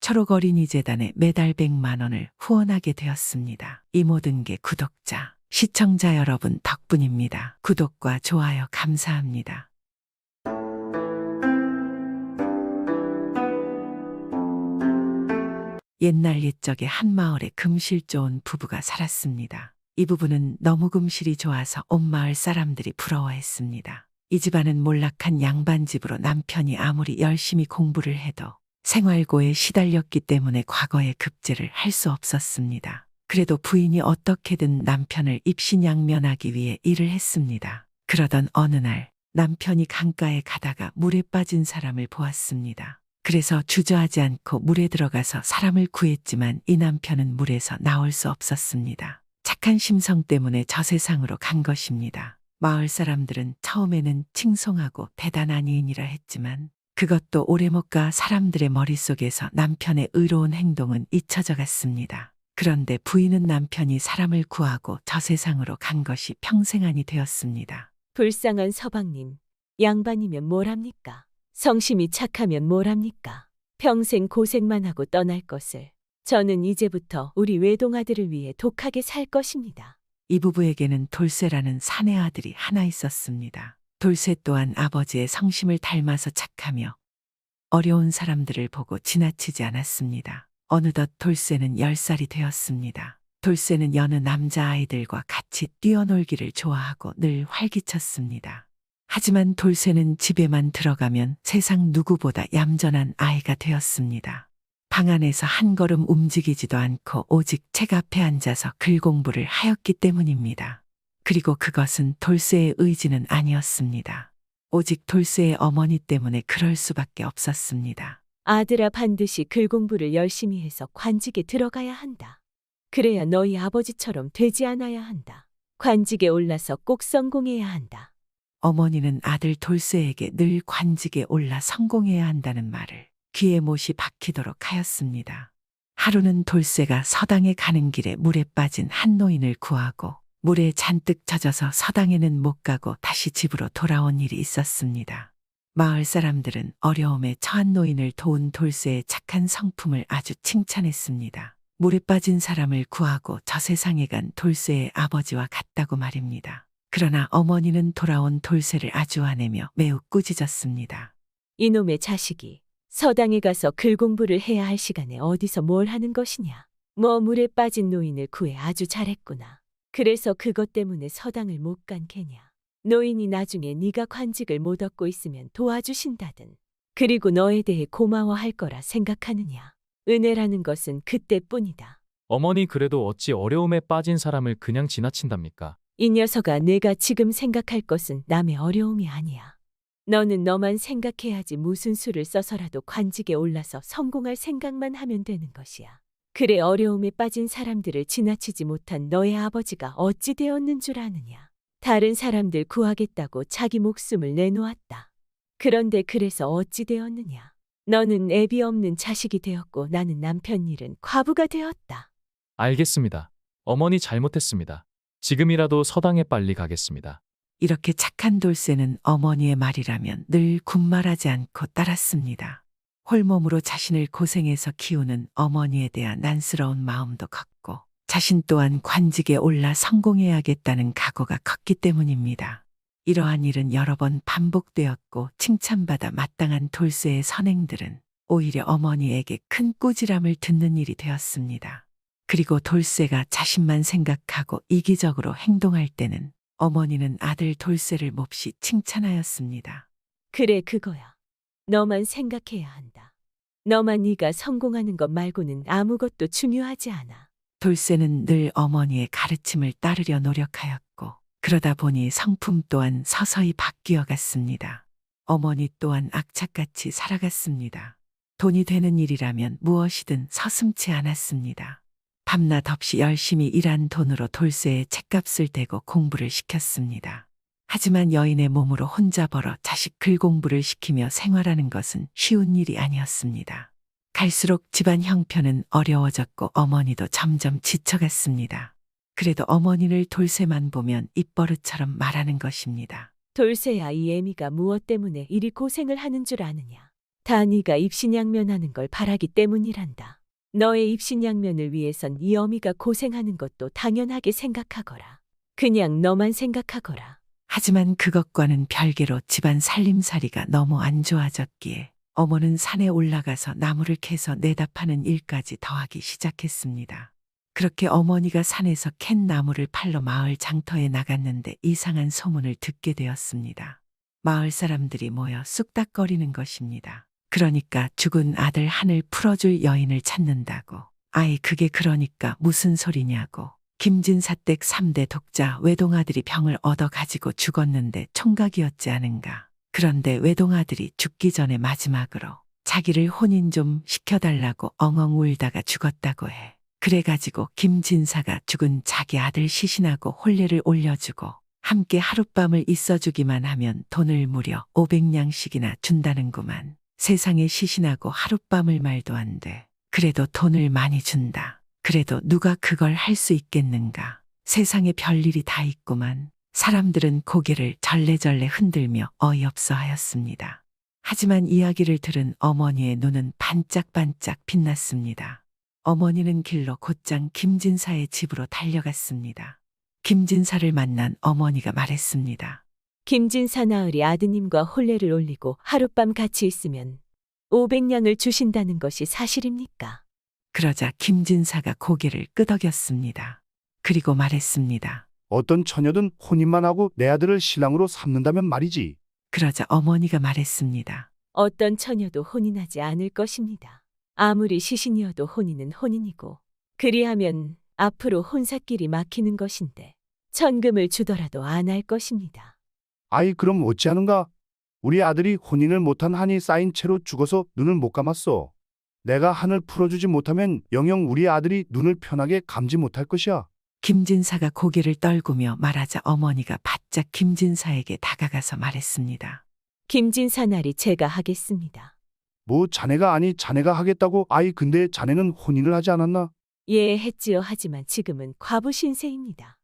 초록어린이재단에 매달 100만 원을 후원하게 되었습니다. 이 모든 게 구독자, 시청자 여러분 덕분입니다. 구독과 좋아요 감사합니다. 옛날 옛적에 한 마을에 금실 좋은 부부가 살았습니다. 이 부부는 너무 금실이 좋아서 온 마을 사람들이 부러워했습니다. 이 집안은 몰락한 양반집으로 남편이 아무리 열심히 공부를 해도 생활고에 시달렸기 때문에 과거에 급제를 할 수 없었습니다. 그래도 부인이 어떻게든 남편을 입신양면하기 위해 일을 했습니다. 그러던 어느 날 남편이 강가에 가다가 물에 빠진 사람을 보았습니다. 그래서 주저하지 않고 물에 들어가서 사람을 구했지만 이 남편은 물에서 나올 수 없었습니다. 착한 심성 때문에 저 세상으로 간 것입니다. 마을 사람들은 처음에는 칭송하고 대단한 이인이라 했지만 그것도 오래 못 가 사람들의 머릿속에서 남편의 의로운 행동은 잊혀져 갔습니다. 그런데 부인은 남편이 사람을 구하고 저 세상으로 간 것이 평생 안이 되었습니다. 불쌍한 서방님, 양반이면 뭘 합니까? 성심이 착하면 뭘 합니까? 평생 고생만 하고 떠날 것을. 저는 이제부터 우리 외동아들을 위해 독하게 살 것입니다. 이 부부에게는 돌쇠라는 사내 아들이 하나 있었습니다. 돌쇠 또한 아버지의 성심을 닮아서 착하며 어려운 사람들을 보고 지나치지 않았습니다. 어느덧 돌쇠는 10살이 되었습니다. 돌쇠는 여느 남자아이들과 같이 뛰어놀기를 좋아하고 늘 활기쳤습니다. 하지만 돌쇠는 집에만 들어가면 세상 누구보다 얌전한 아이가 되었습니다. 방 안에서 한 걸음 움직이지도 않고 오직 책 앞에 앉아서 글 공부를 하였기 때문입니다. 그리고 그것은 돌쇠의 의지는 아니었습니다. 오직 돌쇠의 어머니 때문에 그럴 수밖에 없었습니다. 아들아, 반드시 글 공부를 열심히 해서 관직에 들어가야 한다. 그래야 너희 아버지처럼 되지 않아야 한다. 관직에 올라서 꼭 성공해야 한다. 어머니는 아들 돌쇠에게 늘 관직에 올라 성공해야 한다는 말을 귀에 못이 박히도록 하였습니다. 하루는 돌쇠가 서당에 가는 길에 물에 빠진 한 노인을 구하고 물에 잔뜩 젖어서 서당에는 못 가고 다시 집으로 돌아온 일이 있었습니다. 마을 사람들은 어려움에 처한 노인을 도운 돌쇠의 착한 성품을 아주 칭찬했습니다. 물에 빠진 사람을 구하고 저 세상에 간 돌쇠의 아버지와 같다고 말입니다. 그러나 어머니는 돌아온 돌쇠를 아주 화내며 매우 꾸짖었습니다. 이놈의 자식이 서당에 가서 글 공부를 해야 할 시간에 어디서 뭘 하는 것이냐. 뭐 물에 빠진 노인을 구해 아주 잘했구나. 그래서 그것 때문에 서당을 못 간 게냐. 노인이 나중에 네가 관직을 못 얻고 있으면 도와주신다든. 그리고 너에 대해 고마워할 거라 생각하느냐. 은혜라는 것은 그때뿐이다. 어머니, 그래도 어찌 어려움에 빠진 사람을 그냥 지나친답니까? 이 녀석아, 내가 지금 생각할 것은 남의 어려움이 아니야. 너는 너만 생각해야지 무슨 수를 써서라도 관직에 올라서 성공할 생각만 하면 되는 것이야. 그래, 어려움에 빠진 사람들을 지나치지 못한 너의 아버지가 어찌 되었는 줄 아느냐. 다른 사람들 구하겠다고 자기 목숨을 내놓았다. 그런데 그래서 어찌 되었느냐. 너는 애비 없는 자식이 되었고 나는 남편 잃은 과부가 되었다. 알겠습니다. 어머니 잘못했습니다. 지금이라도 서당에 빨리 가겠습니다. 이렇게 착한 돌쇠는 어머니의 말이라면 늘 군말하지 않고 따랐습니다. 홀몸으로 자신을 고생해서 키우는 어머니에 대한 안쓰러운 마음도 컸고 자신 또한 관직에 올라 성공해야겠다는 각오가 컸기 때문입니다. 이러한 일은 여러 번 반복되었고 칭찬받아 마땅한 돌쇠의 선행들은 오히려 어머니에게 큰 꾸지람을 듣는 일이 되었습니다. 그리고 돌쇠가 자신만 생각하고 이기적으로 행동할 때는 어머니는 아들 돌쇠를 몹시 칭찬하였습니다. 그래, 그거야. 너만 생각해야 한다. 너만 네가 성공하는 것 말고는 아무것도 중요하지 않아. 돌쇠는 늘 어머니의 가르침을 따르려 노력하였고 그러다 보니 성품 또한 서서히 바뀌어 갔습니다. 어머니 또한 악착같이 살아갔습니다. 돈이 되는 일이라면 무엇이든 서슴지 않았습니다. 밤낮 없이 열심히 일한 돈으로 돌쇠의 책값을 대고 공부를 시켰습니다. 하지만 여인의 몸으로 혼자 벌어 자식 글 공부를 시키며 생활하는 것은 쉬운 일이 아니었습니다. 갈수록 집안 형편은 어려워졌고 어머니도 점점 지쳐갔습니다. 그래도 어머니를 돌쇠만 보면 입버릇처럼 말하는 것입니다. 돌쇠야, 이 애미가 무엇 때문에 이리 고생을 하는 줄 아느냐. 다 네가 입신양면하는 걸 바라기 때문이란다. 너의 입신양면을 위해선 이 어미가 고생하는 것도 당연하게 생각하거라. 그냥 너만 생각하거라. 하지만 그것과는 별개로 집안 살림살이가 너무 안 좋아졌기에 어머는 산에 올라가서 나무를 캐서 내다 파는 일까지 더하기 시작했습니다. 그렇게 어머니가 산에서 캔 나무를 팔러 마을 장터에 나갔는데 이상한 소문을 듣게 되었습니다. 마을 사람들이 모여 쑥닥거리는 것입니다. 그러니까 죽은 아들 한을 풀어줄 여인을 찾는다고. 아이 그게 그러니까 무슨 소리냐고. 김진사댁 3대 독자 외동아들이 병을 얻어 가지고 죽었는데 총각이었지 않은가. 그런데 외동아들이 죽기 전에 마지막으로 자기를 혼인 좀 시켜달라고 엉엉 울다가 죽었다고 해. 그래가지고 김진사가 죽은 자기 아들 시신하고 혼례를 올려주고 함께 하룻밤을 있어주기만 하면 돈을 무려 500냥씩이나 준다는구만. 세상에 시신하고 하룻밤을 말도 안 돼. 그래도 돈을 많이 준다. 그래도 누가 그걸 할 수 있겠는가. 세상에 별일이 다 있구만. 사람들은 고개를 절레절레 흔들며 어이없어 하였습니다. 하지만 이야기를 들은 어머니의 눈은 반짝반짝 빛났습니다. 어머니는 길로 곧장 김진사의 집으로 달려갔습니다. 김진사를 만난 어머니가 말했습니다. 김진사 나으리 아드님과 혼례를 올리고 하룻밤 같이 있으면 500냥을 주신다는 것이 사실입니까? 그러자 김진사가 고개를 끄덕였습니다. 그리고 말했습니다. 어떤 처녀든 혼인만 하고 내 아들을 신랑으로 삼는다면 말이지. 그러자 어머니가 말했습니다. 어떤 처녀도 혼인하지 않을 것입니다. 아무리 시신이어도 혼인은 혼인이고 그리하면 앞으로 혼사길이 막히는 것인데 천금을 주더라도 안 할 것입니다. 아이 그럼 어찌하는가? 우리 아들이 혼인을 못한 한이 쌓인 채로 죽어서 눈을 못 감았어. 내가 한을 풀어주지 못하면 영영 우리 아들이 눈을 편하게 감지 못할 것이야. 김진사가 고개를 떨구며 말하자 어머니가 바짝 김진사에게 다가가서 말했습니다. 김진사 날이 제가 하겠습니다. 뭐 자네가 아니 자네가 하겠다고. 아이 근데 자네는 혼인을 하지 않았나? 예, 했지요. 하지만 지금은 과부 신세입니다.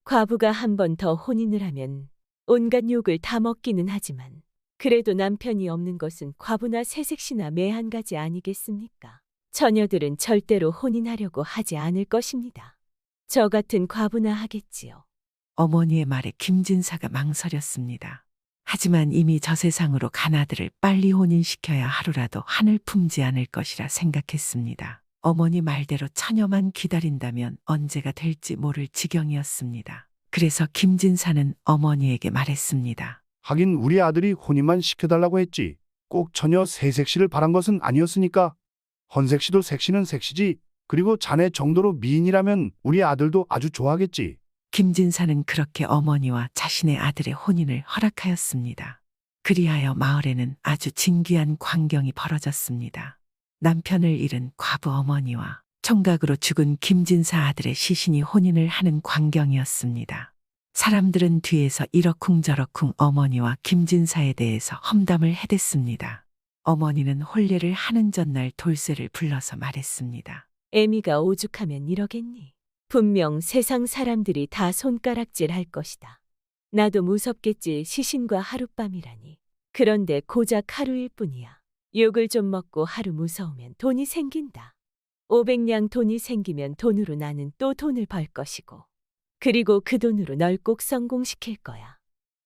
과부가 한 번 더 혼인을 하면 온갖 욕을 다 먹기는 하지만 그래도 남편이 없는 것은 과부나 새색시나 매 한 가지 아니겠습니까? 처녀들은 절대로 혼인하려고 하지 않을 것입니다. 저 같은 과부나 하겠지요. 어머니의 말에 김진사가 망설였습니다. 하지만 이미 저 세상으로 간 아들을 빨리 혼인시켜야 하루라도 한을 품지 않을 것이라 생각했습니다. 어머니 말대로 처녀만 기다린다면 언제가 될지 모를 지경이었습니다. 그래서 김진사는 어머니에게 말했습니다. 하긴 우리 아들이 혼인만 시켜달라고 했지. 꼭 처녀 새색시를 바란 것은 아니었으니까. 헌색시도 색시는 색시지. 그리고 자네 정도로 미인이라면 우리 아들도 아주 좋아하겠지. 김진사는 그렇게 어머니와 자신의 아들의 혼인을 허락하였습니다. 그리하여 마을에는 아주 진귀한 광경이 벌어졌습니다. 남편을 잃은 과부 어머니와 총각으로 죽은 김진사 아들의 시신이 혼인을 하는 광경이었습니다. 사람들은 뒤에서 이러쿵저러쿵 어머니와 김진사에 대해서 험담을 해댔습니다. 어머니는 혼례를 하는 전날 돌쇠를 불러서 말했습니다. 애미가 오죽하면 이러겠니? 분명 세상 사람들이 다 손가락질 할 것이다. 나도 무섭겠지. 시신과 하룻밤이라니. 그런데 고작 하루일 뿐이야. 욕을 좀 먹고 하루 무서우면 돈이 생긴다. 500냥 돈이 생기면 돈으로 나는 또 돈을 벌 것이고 그리고 그 돈으로 널 꼭 성공시킬 거야.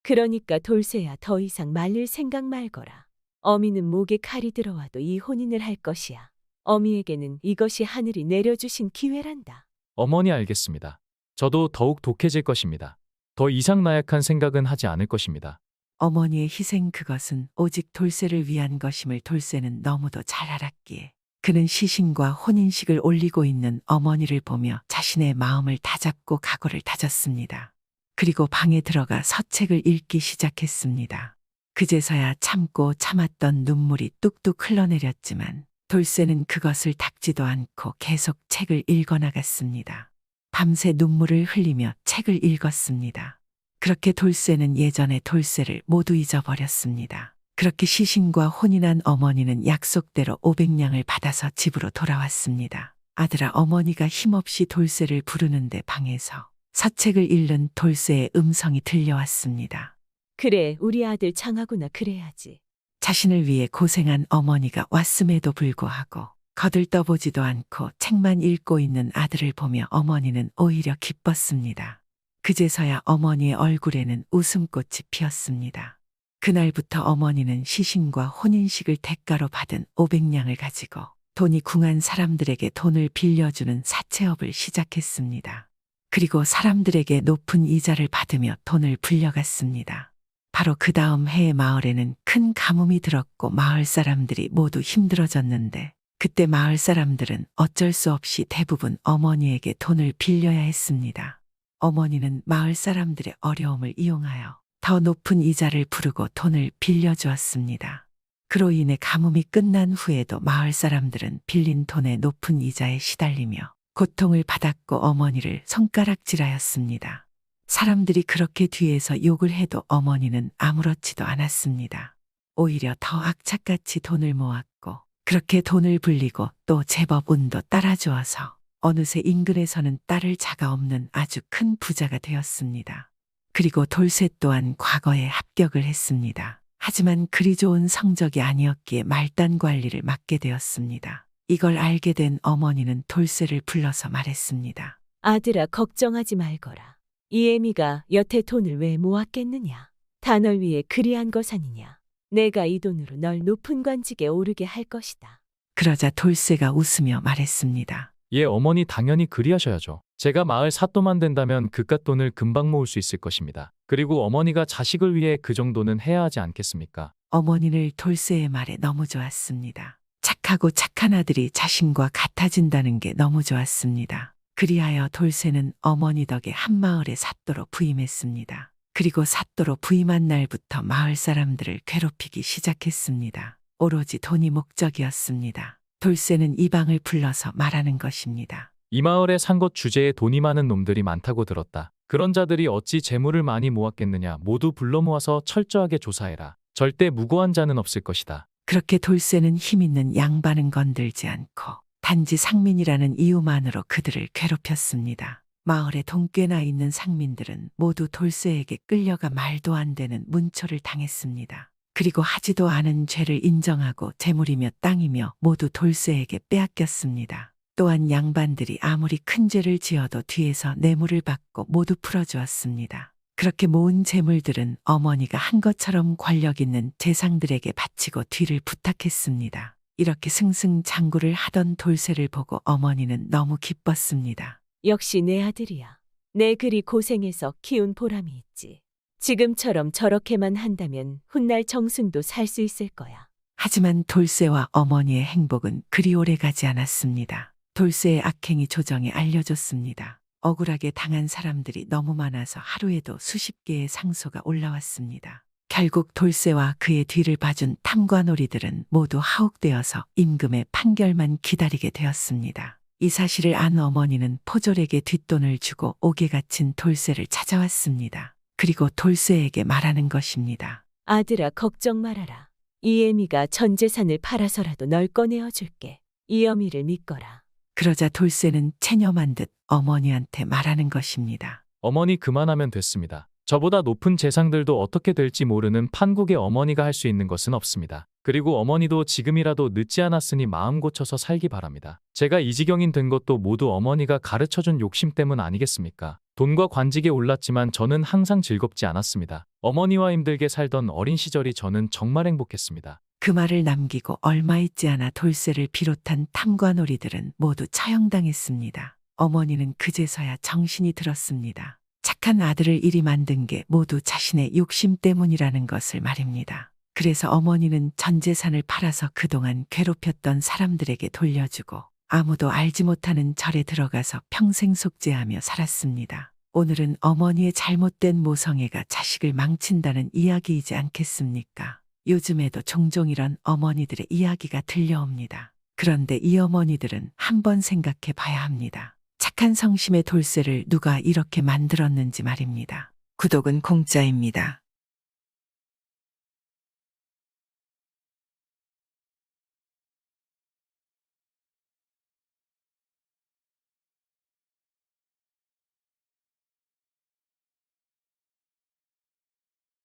그러니까 돌쇠야 더 이상 말릴 생각 말거라. 어미는 목에 칼이 들어와도 이 혼인을 할 것이야. 어미에게는 이것이 하늘이 내려주신 기회란다. 어머니 알겠습니다. 저도 더욱 독해질 것입니다. 더 이상 나약한 생각은 하지 않을 것입니다. 어머니의 희생 그것은 오직 돌쇠를 위한 것임을 돌쇠는 너무도 잘 알았기에 그는 시신과 혼인식을 올리고 있는 어머니를 보며 자신의 마음을 다잡고 각오를 다졌습니다. 그리고 방에 들어가 서책을 읽기 시작했습니다. 그제서야 참고 참았던 눈물이 뚝뚝 흘러내렸지만 돌쇠는 그것을 닦지도 않고 계속 책을 읽어나갔습니다. 밤새 눈물을 흘리며 책을 읽었습니다. 그렇게 돌쇠는 예전의 돌쇠를 모두 잊어버렸습니다. 그렇게 시신과 혼인한 어머니는 약속대로 500냥을 받아서 집으로 돌아왔습니다. 아들아, 어머니가 힘없이 돌쇠를 부르는데 방에서 서책을 읽는 돌쇠의 음성이 들려왔습니다. 그래, 우리 아들 장하구나. 그래야지. 자신을 위해 고생한 어머니가 왔음에도 불구하고 거들떠보지도 않고 책만 읽고 있는 아들을 보며 어머니는 오히려 기뻤습니다. 그제서야 어머니의 얼굴에는 웃음꽃이 피었습니다. 그날부터 어머니는 시신과 혼인식을 대가로 받은 500냥을 가지고 돈이 궁한 사람들에게 돈을 빌려주는 사채업을 시작했습니다. 그리고 사람들에게 높은 이자를 받으며 돈을 불려갔습니다. 바로 그 다음 해에 마을에는 큰 가뭄이 들었고 마을 사람들이 모두 힘들어졌는데 그때 마을 사람들은 어쩔 수 없이 대부분 어머니에게 돈을 빌려야 했습니다. 어머니는 마을 사람들의 어려움을 이용하여 더 높은 이자를 부르고 돈을 빌려주었습니다. 그로 인해 가뭄이 끝난 후에도 마을 사람들은 빌린 돈의 높은 이자에 시달리며 고통을 받았고 어머니를 손가락질하였습니다. 사람들이 그렇게 뒤에서 욕을 해도 어머니는 아무렇지도 않았습니다. 오히려 더 악착같이 돈을 모았고 그렇게 돈을 불리고 또 제법 운도 따라주어서 어느새 인근에서는 따를 자가 없는 아주 큰 부자가 되었습니다. 그리고 돌쇠 또한 과거에 합격을 했습니다. 하지만 그리 좋은 성적이 아니었기에 말단 관리를 맡게 되었습니다. 이걸 알게 된 어머니는 돌쇠를 불러서 말했습니다. 아들아, 걱정하지 말거라. 이애미가 여태 돈을 왜 모았겠느냐? 다 널 위해 그리한 것 아니냐? 내가 이 돈으로 널 높은 관직에 오르게 할 것이다. 그러자 돌쇠가 웃으며 말했습니다. 예, 어머니 당연히 그리하셔야죠. 제가 마을 사또만 된다면 그깟 돈을 금방 모을 수 있을 것입니다. 그리고 어머니가 자식을 위해 그 정도는 해야 하지 않겠습니까? 어머니는 돌쇠의 말에 너무 좋았습니다. 착하고 착한 아들이 자신과 같아진다는 게 너무 좋았습니다. 그리하여 돌쇠는 어머니 덕에 한마을의 사또로 부임했습니다. 그리고 사또로 부임한 날부터 마을 사람들을 괴롭히기 시작했습니다. 오로지 돈이 목적이었습니다. 돌쇠는 이방을 불러서 말하는 것입니다. 이 마을에 산 것 주제에 돈이 많은 놈들이 많다고 들었다. 그런 자들이 어찌 재물을 많이 모았겠느냐. 모두 불러 모아서 철저하게 조사해라. 절대 무고한 자는 없을 것이다. 그렇게 돌쇠는 힘있는 양반은 건들지 않고 단지 상민이라는 이유만으로 그들을 괴롭혔습니다. 마을에 동꽤나 있는 상민들은 모두 돌쇠에게 끌려가 말도 안 되는 문초를 당했습니다. 그리고 하지도 않은 죄를 인정하고 재물이며 땅이며 모두 돌쇠에게 빼앗겼습니다. 또한 양반들이 아무리 큰 죄를 지어도 뒤에서 뇌물을 받고 모두 풀어주었습니다. 그렇게 모은 재물들은 어머니가 한 것처럼 권력 있는 재상들에게 바치고 뒤를 부탁했습니다. 이렇게 승승장구를 하던 돌쇠를 보고 어머니는 너무 기뻤습니다. 역시 내 아들이야. 내 그리 고생해서 키운 보람이 있지. 지금처럼 저렇게만 한다면 훗날 정승도 살 수 있을 거야. 하지만 돌쇠와 어머니의 행복은 그리 오래 가지 않았습니다. 돌쇠의 악행이 조정에 알려졌습니다. 억울하게 당한 사람들이 너무 많아서 하루에도 수십 개의 상소가 올라왔습니다. 결국 돌쇠와 그의 뒤를 봐준 탐관오리들은 모두 하옥되어서 임금의 판결만 기다리게 되었습니다. 이 사실을 안 어머니는 포졸에게 뒷돈을 주고 옥에 갇힌 돌쇠를 찾아왔습니다. 그리고 돌쇠에게 말하는 것입니다. 아들아, 걱정 말아라. 이애미가 전 재산을 팔아서라도 널 꺼내어 줄게. 이 어미를 믿거라. 그러자 돌쇠는 체념한 듯 어머니한테 말하는 것입니다. 어머니 그만하면 됐습니다. 저보다 높은 재상들도 어떻게 될지 모르는 판국의 어머니가 할 수 있는 것은 없습니다. 그리고 어머니도 지금이라도 늦지 않았으니 마음 고쳐서 살기 바랍니다. 제가 이 지경인 된 것도 모두 어머니가 가르쳐준 욕심 때문 아니겠습니까? 돈과 관직에 올랐지만 저는 항상 즐겁지 않았습니다. 어머니와 힘들게 살던 어린 시절이 저는 정말 행복했습니다. 그 말을 남기고 얼마 있지 않아 돌쇠를 비롯한 탐관오리들은 모두 처형당했습니다. 어머니는 그제서야 정신이 들었습니다. 착한 아들을 이리 만든 게 모두 자신의 욕심 때문이라는 것을 말입니다. 그래서 어머니는 전 재산을 팔아서 그동안 괴롭혔던 사람들에게 돌려주고 아무도 알지 못하는 절에 들어가서 평생 속죄하며 살았습니다. 오늘은 어머니의 잘못된 모성애가 자식을 망친다는 이야기이지 않겠습니까? 요즘에도 종종 이런 어머니들의 이야기가 들려옵니다. 그런데 이 어머니들은 한번 생각해 봐야 합니다. 착한 성심의 돌쇠를 누가 이렇게 만들었는지 말입니다. 구독은 공짜입니다.